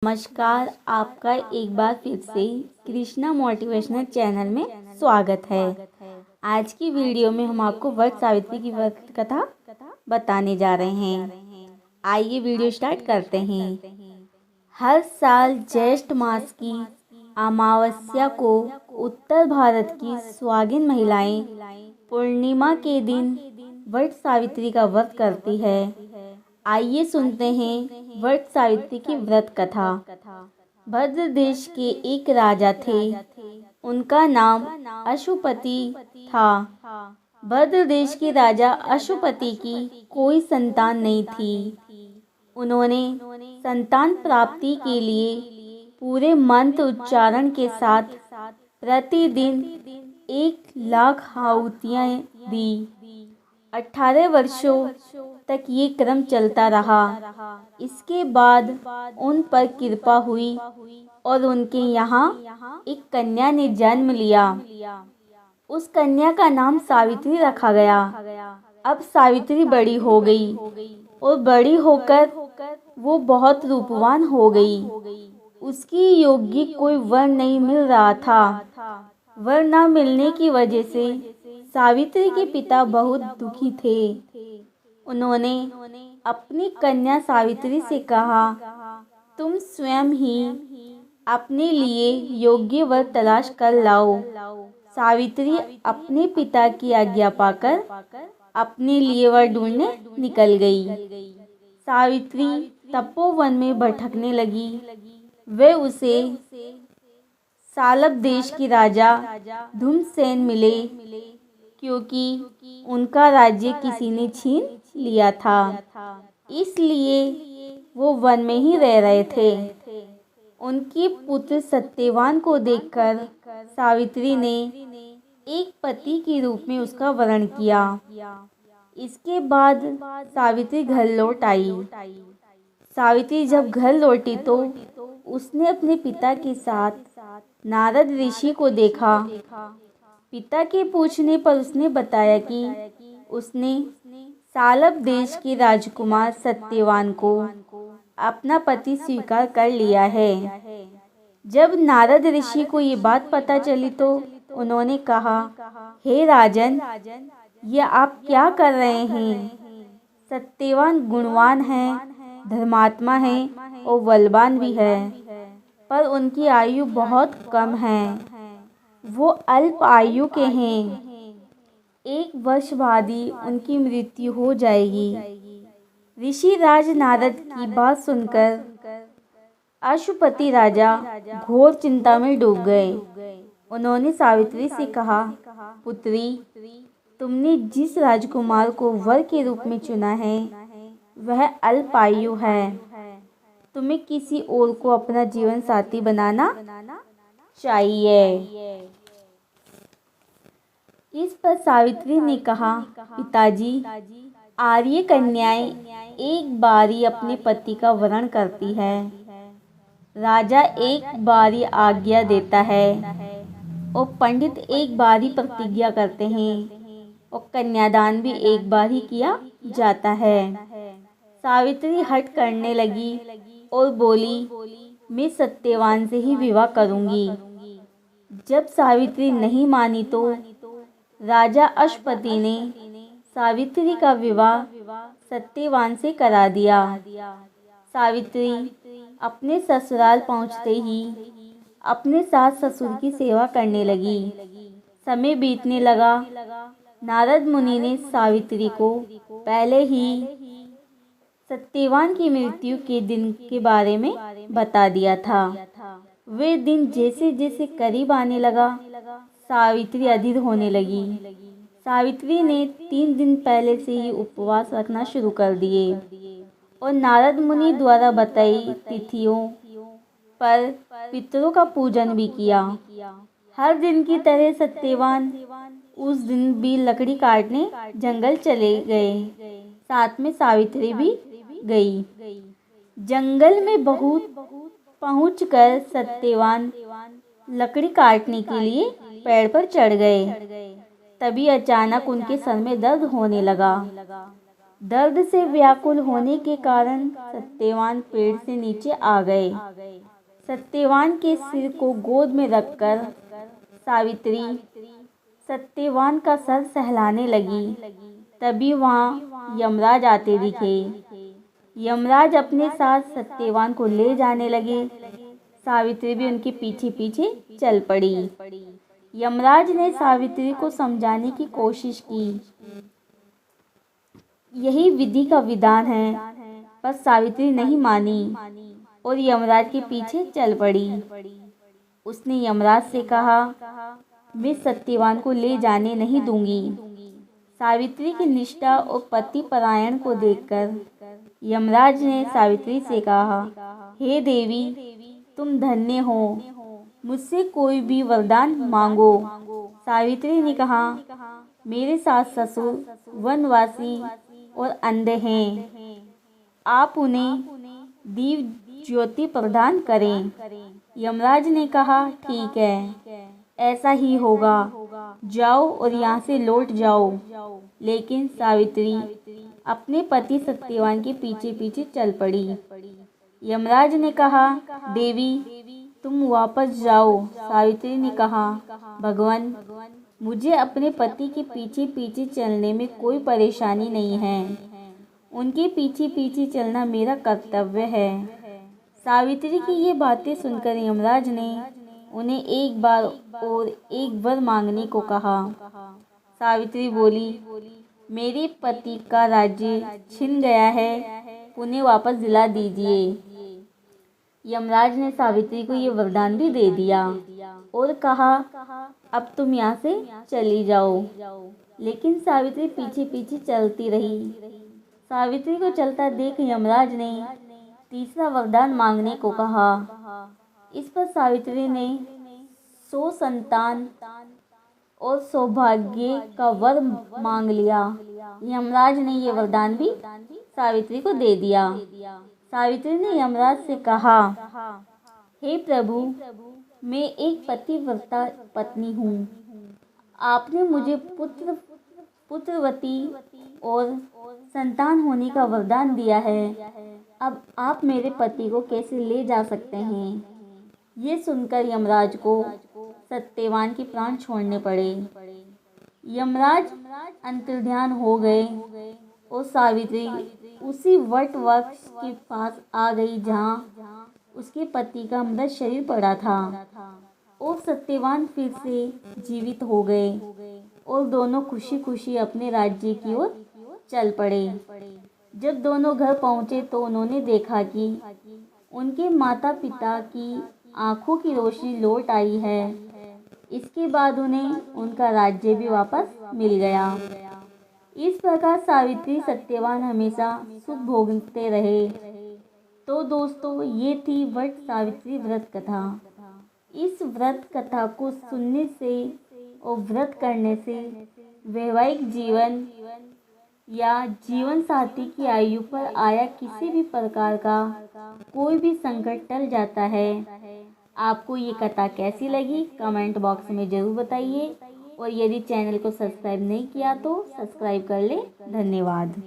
नमस्कार, आपका एक बार फिर से कृष्णा मोटिवेशनल चैनल में स्वागत है। आज की वीडियो में हम आपको वट सावित्री की व्रत कथा बताने जा रहे हैं। आइए वीडियो स्टार्ट करते हैं। हर साल ज्येष्ठ मास की अमावस्या को उत्तर भारत की सुहागिन महिलाएं पूर्णिमा के दिन वट सावित्री का व्रत करती है। आइए सुनते हैं वट सावित्री की व्रत कथा। भद्र देश के एक राजा थे, उनका नाम अशुपति था। भद्र देश के राजा अशुपति की कोई संतान नहीं थी। उन्होंने संतान प्राप्ति के लिए पूरे मंत्र उच्चारण के साथ प्रतिदिन 1,00,000 आहुतियाँ दी। 18 वर्षों तक ये क्रम चलता रहा। इसके बाद उन पर कृपा हुई और उनके यहाँ एक कन्या ने जन्म लिया। उस कन्या का नाम सावित्री रखा गया। अब सावित्री बड़ी हो गई और बड़ी होकर वो बहुत रूपवान हो गई। उसकी योग्य कोई वर नहीं मिल रहा था। वर न मिलने की वजह से सावित्री के पिता बहुत दुखी थे। उन्होंने अपनी कन्या सावित्री से कहा, तुम स्वयं ही अपने लिए योग्य वर तलाश कर लाओ। सावित्री अपने पिता की आज्ञा पाकर अपने लिए वर ढूंढने निकल गई। सावित्री तपोवन में भटकने लगी। वे उसे सालब देश के राजा धूमसेन मिले, क्योंकि उनका राज्य किसी ने छीन लिया था, इसलिए वो वन में ही रह रहे थे। उनके पुत्र सत्यवान को देखकर सावित्री ने एक पति के रूप में उसका वरण किया। इसके बाद सावित्री घर लौट आई। सावित्री जब घर लौटी तो उसने अपने पिता के साथ नारद ऋषि को देखा। पिता के पूछने पर उसने बताया कि उसने सालब देश के राजकुमार सत्यवान को अपना पति स्वीकार कर लिया है। जब नारद ऋषि को ये बात पता चली तो उन्होंने कहा, हे राजन, ये आप क्या कर रहे हैं? सत्यवान गुणवान है, धर्मात्मा है और बलवान भी है, पर उनकी आयु बहुत कम है। वो अल्प आयु के हैं। 1 वर्ष बाद ही उनकी मृत्यु हो जाएगी। ऋषि राज नारद की बात सुनकर अशुपति राजा घोर चिंता में डूब गए। उन्होंने सावित्री से कहा, पुत्री, तुमने जिस राजकुमार को वर के रूप में चुना है वह अल्प आयु है। तुम्हें किसी और को अपना जीवन साथी बनाना चाहिए। इस पर सावित्री ने कहा, पिताजी, आर्य कन्याएं एक बार ही अपने पति का वरण करती है। राजा एक बार ही आज्ञा देता है और पंडित एक बार ही प्रतिज्ञा करते हैं और कन्यादान भी एक बार ही किया जाता है। सावित्री हठ करने लगी और बोली, मैं सत्यवान से ही विवाह करूंगी। जब सावित्री नहीं मानी तो राजा अशुपति ने सावित्री का विवाह सत्यवान से करा दिया। सावित्री अपने ससुराल पहुंचते ही अपने सास ससुर की सेवा करने लगी। समय बीतने लगा। नारद मुनि ने सावित्री को पहले ही सत्यवान की मृत्यु के दिन के बारे में बता दिया था। वे दिन जैसे जैसे करीब आने लगा, सावित्री अधीर होने लगी। सावित्री ने 3 दिन पहले से ही उपवास रखना शुरू कर दिए और नारद मुनि द्वारा बताई तिथियों पर पितरों का पूजन भी किया। हर दिन की तरह सत्यवान उस दिन भी लकड़ी काटने जंगल चले गए। साथ में सावित्री भी गई। जंगल में बहुत पहुंचकर सत्यवान लकड़ी काटने के लिए पेड़ पर चढ़ गए। तभी अचानक उनके सर में दर्द होने लगा। दर्द से व्याकुल होने के कारण सत्यवान पेड़ से नीचे आ गए। सत्यवान के सिर को गोद में रखकर सावित्री सत्यवान का सर सहलाने लगी। तभी वहाँ यमराज आते दिखे। यमराज अपने साथ सत्यवान को ले जाने लगे। सावित्री भी उनके पीछे पीछे चल पड़ी। यमराज ने सावित्री को समझाने की कोशिश की, यही विधि का विधान है, पर सावित्री नहीं मानी और यमराज के पीछे चल पड़ी। उसने यमराज से कहा, मैं सत्यवान को ले जाने नहीं दूंगी। सावित्री की निष्ठा और पति परायण को देखकर यमराज ने सावित्री से कहा, हे देवी, तुम धन्य हो, मुझसे कोई भी वरदान मांगो। सावित्री ने कहा, मेरे सास ससुर वनवासी और अंधे हैं, आप उन्हें दीव ज्योति प्रदान करें। यमराज ने कहा, ठीक है, ऐसा ही होगा, जाओ और यहाँ से लौट जाओ। लेकिन सावित्री अपने पति सत्यवान के पीछे पीछे चल पड़ी। यमराज ने कहा, देवी, तुम वापस जाओ। सावित्री ने कहा, भगवान, मुझे अपने पति के पीछे पीछे चलने में कोई परेशानी नहीं है, उनके पीछे पीछे चलना मेरा कर्तव्य है। सावित्री की ये बातें सुनकर यमराज ने उन्हें एक बार और एक वर मांगने को कहा। सावित्री बोली, मेरे पति का राज्य छिन गया है, उन्हें वापस दिला दीजिए। यमराज ने सावित्री को ये वरदान भी दे दिया और कहा, अब तुम यहाँ से चली जाओ। लेकिन सावित्री पीछे पीछे चलती रही। सावित्री को चलता देख यमराज ने तीसरा वरदान मांगने को कहा। इस पर सावित्री ने 100 संतान और सौभाग्य का वर मांग लिया। यमराज ने ये वरदान भी सावित्री को दे दिया। सावित्री ने यमराज से कहा, हे प्रभु, मैं एक पतिव्रता पत्नी हूँ। आपने मुझे पुत्रवती और संतान होने का वरदान दिया है। अब आप मेरे पति को कैसे ले जा सकते हैं? ये सुनकर यमराज को सत्यवान के प्राण छोड़ने पड़े। यमराज अंतर्ध्यान हो गए और सावित्री उसी वट वृक्ष के पास आ गई जहाँ उसके पति का मृत शरीर पड़ा था। और सत्यवान फिर से जीवित हो गए और दोनों खुशी खुशी अपने राज्य की ओर चल पड़े। जब दोनों घर पहुँचे तो उन्होंने देखा कि उनके माता पिता की आंखों की रोशनी लौट आई है। इसके बाद उन्हें उनका राज्य भी वापस मिल गया। इस प्रकार सावित्री सत्यवान हमेशा सुख भोगते रहे। तो दोस्तों, ये थी वट सावित्री व्रत कथा। इस व्रत कथा को सुनने से और व्रत करने से वैवाहिक जीवन या जीवन साथी की आयु पर आया किसी भी प्रकार का कोई भी संकट टल जाता है। आपको ये कथा कैसी लगी कमेंट बॉक्स में ज़रूर बताइए और यदि चैनल को सब्सक्राइब नहीं किया तो सब्सक्राइब कर लें। धन्यवाद।